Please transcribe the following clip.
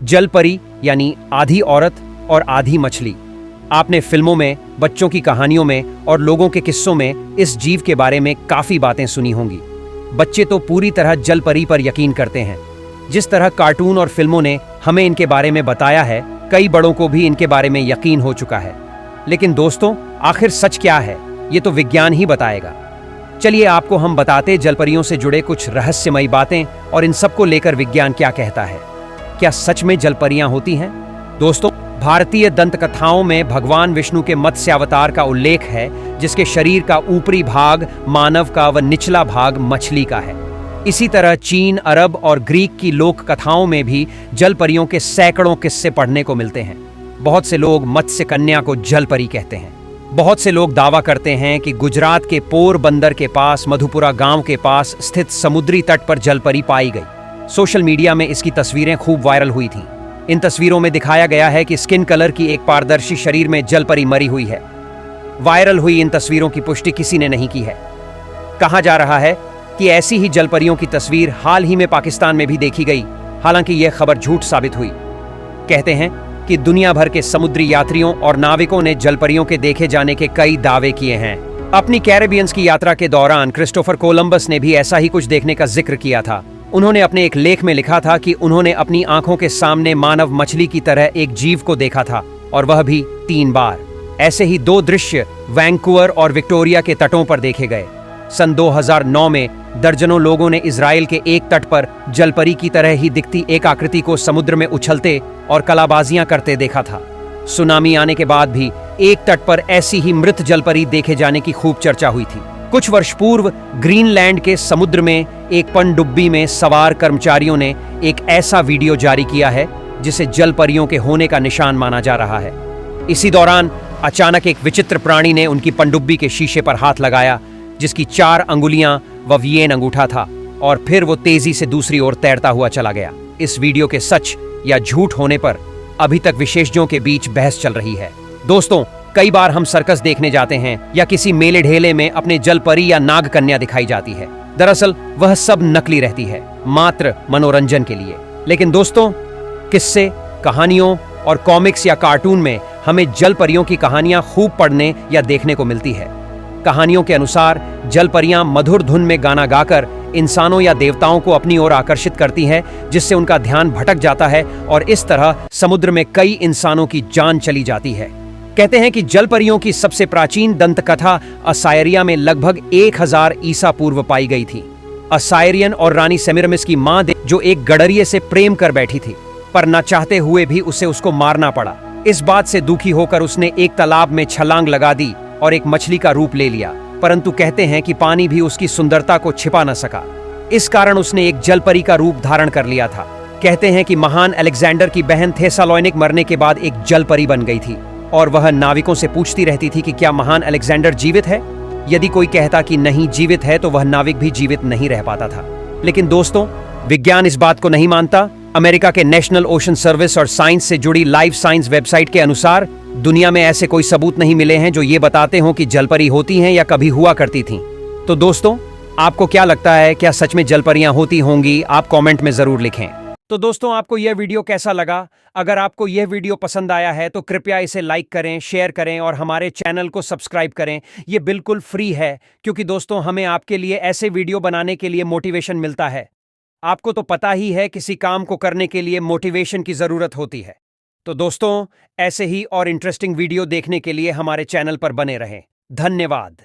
जल परी यानी आधी औरत और आधी मछली। आपने फिल्मों में, बच्चों की कहानियों में और लोगों के किस्सों में इस जीव के बारे में काफी बातें सुनी होंगी। बच्चे तो पूरी तरह जल परी पर यकीन करते हैं। जिस तरह कार्टून और फिल्मों ने हमें इनके बारे में बताया है, कई बड़ों को भी इनके बारे में यकीन हो चुका है। लेकिन दोस्तों, आखिर सच क्या है, ये तो विज्ञान ही बताएगा। चलिए आपको हम बताते जलपरियों से जुड़े कुछ रहस्यमयी बातें और इन सबको लेकर विज्ञान क्या कहता है। क्या सच में जलपरियां होती हैं? दोस्तों, भारतीय दंत कथाओं में भगवान विष्णु के मत्स्य अवतार का उल्लेख है, जिसके शरीर का ऊपरी भाग मानव का व निचला भाग मछली का है। इसी तरह चीन, अरब और ग्रीक की लोक कथाओं में भी जलपरियों के सैकड़ों किस्से पढ़ने को मिलते हैं। बहुत से लोग मत्स्य कन्या को जलपरी कहते हैं। बहुत से लोग दावा करते हैं कि गुजरात के पोरबंदर के पास मधुपुरा गांव के पास स्थित समुद्री तट पर जलपरी पाई गई। सोशल मीडिया में इसकी तस्वीरें खूब वायरल हुई थीं। इन तस्वीरों में दिखाया गया है कि स्किन कलर की एक पारदर्शी शरीर में जलपरी मरी हुई है। वायरल हुई इन तस्वीरों की पुष्टि किसी ने नहीं की है। कहा जा रहा है कि ऐसी ही जलपरियों की तस्वीर हाल ही में पाकिस्तान में भी देखी गई। हालांकि यह खबर झूठ साबित हुई। कहते हैं कि दुनिया भर के समुद्री यात्रियों और नाविकों ने जलपरियों के देखे जाने के कई दावे किए हैं। अपनी कैरेबियंस की यात्रा के दौरान क्रिस्टोफर कोलंबस ने भी ऐसा ही कुछ देखने का जिक्र किया था। उन्होंने अपने एक लेख में लिखा था कि उन्होंने अपनी आंखों के सामने मानव मछली की तरह एक जीव को देखा था, और वह भी 3 बार। ऐसे ही 2 दृश्य वैंकूवर और विक्टोरिया के तटों पर देखे गए। सन 2009 में दर्जनों लोगों ने इजराइल के एक तट पर जलपरी की तरह ही दिखती एक आकृति को समुद्र में उछलते और कलाबाजियां करते देखा था। सुनामी आने के बाद भी एक तट पर ऐसी ही मृत जलपरी देखे जाने की खूब चर्चा हुई थी। कुछ वर्ष पूर्व ग्रीनलैंड के समुद्र में एक पनडुब्बी में सवार कर्मचारियों ने एक ऐसा वीडियो जारी किया है जिसे जलपरियों के होने का निशान माना जा रहा है। इसी दौरान अचानक एक विचित्र प्राणी ने उनकी पनडुब्बी के शीशे पर हाथ लगाया, जिसकी 4 अंगुलियां व वियेन अंगूठा था, और फिर वो तेजी से दूसरी ओर तैरता हुआ चला गया। इस वीडियो के सच या झूठ होने पर अभी तक विशेषज्ञों के बीच बहस चल रही है। दोस्तों, कई बार हम सर्कस देखने जाते हैं या किसी मेले ढेले में अपने जलपरी या नाग कन्या दिखाई जाती है। दरअसल वह सब नकली रहती है, मात्र मनोरंजन के लिए। लेकिन दोस्तों, किस्से, कहानियों और कॉमिक्स या कार्टून में हमें जलपरियों की कहानियां खूब पढ़ने या देखने को मिलती है। कहानियों के अनुसार जलपरियां मधुर धुन में गाना गाकर इंसानों या देवताओं को अपनी ओर आकर्षित करती हैं, जिससे उनका ध्यान भटक जाता है और इस तरह समुद्र में कई इंसानों की जान चली जाती है। कहते हैं कि जलपरियों की सबसे प्राचीन दंतकथा असायरिया में लगभग 1000 ईसा पूर्व पाई गई थी। असायरियन और रानी सेमिरमिस की मां जो एक गडरिये से प्रेम कर बैठी थी, पर न चाहते हुए भी उसे उसको मारना पड़ा। इस बात से दुखी होकर उसने एक तालाब में छलांग लगा दी और एक मछली का रूप ले लिया, परंतु कहते हैं कि पानी भी उसकी सुंदरता को छिपा न सका। इस कारण उसने एक जलपरी का रूप धारण कर लिया था। कहते हैं कि महान अलेक्जेंडर की बहन थेसालोनिक मरने के बाद एक जलपरी बन गई थी, और वह नाविकों से पूछती रहती थी कि क्या महान अलेक्जेंडर जीवित है। यदि कोई कहता कि नहीं जीवित है, तो वह नाविक भी जीवित नहीं रह पाता था। लेकिन दोस्तों, विज्ञान इस बात को नहीं मानता। अमेरिका के नेशनल ओशन सर्विस और साइंस से जुड़ी लाइव साइंस वेबसाइट के अनुसार दुनिया में ऐसे कोई सबूत नहीं मिले हैं जो ये बताते हों कि जलपरी होती हैं या कभी हुआ करती थीं। तो दोस्तों, आपको क्या लगता है, क्या सच में जलपरियां होती होंगी? आप कमेंट में जरूर लिखें। तो दोस्तों, आपको यह वीडियो कैसा लगा? अगर आपको यह वीडियो पसंद आया है तो कृपया इसे लाइक करें, शेयर करें और हमारे चैनल को सब्सक्राइब करें। यह बिल्कुल फ्री है, क्योंकि दोस्तों, हमें आपके लिए ऐसे वीडियो बनाने के लिए मोटिवेशन मिलता है। आपको तो पता ही है, किसी काम को करने के लिए मोटिवेशन की जरूरत होती है। तो दोस्तों, ऐसे ही और इंटरेस्टिंग वीडियो देखने के लिए हमारे चैनल पर बने रहें। धन्यवाद।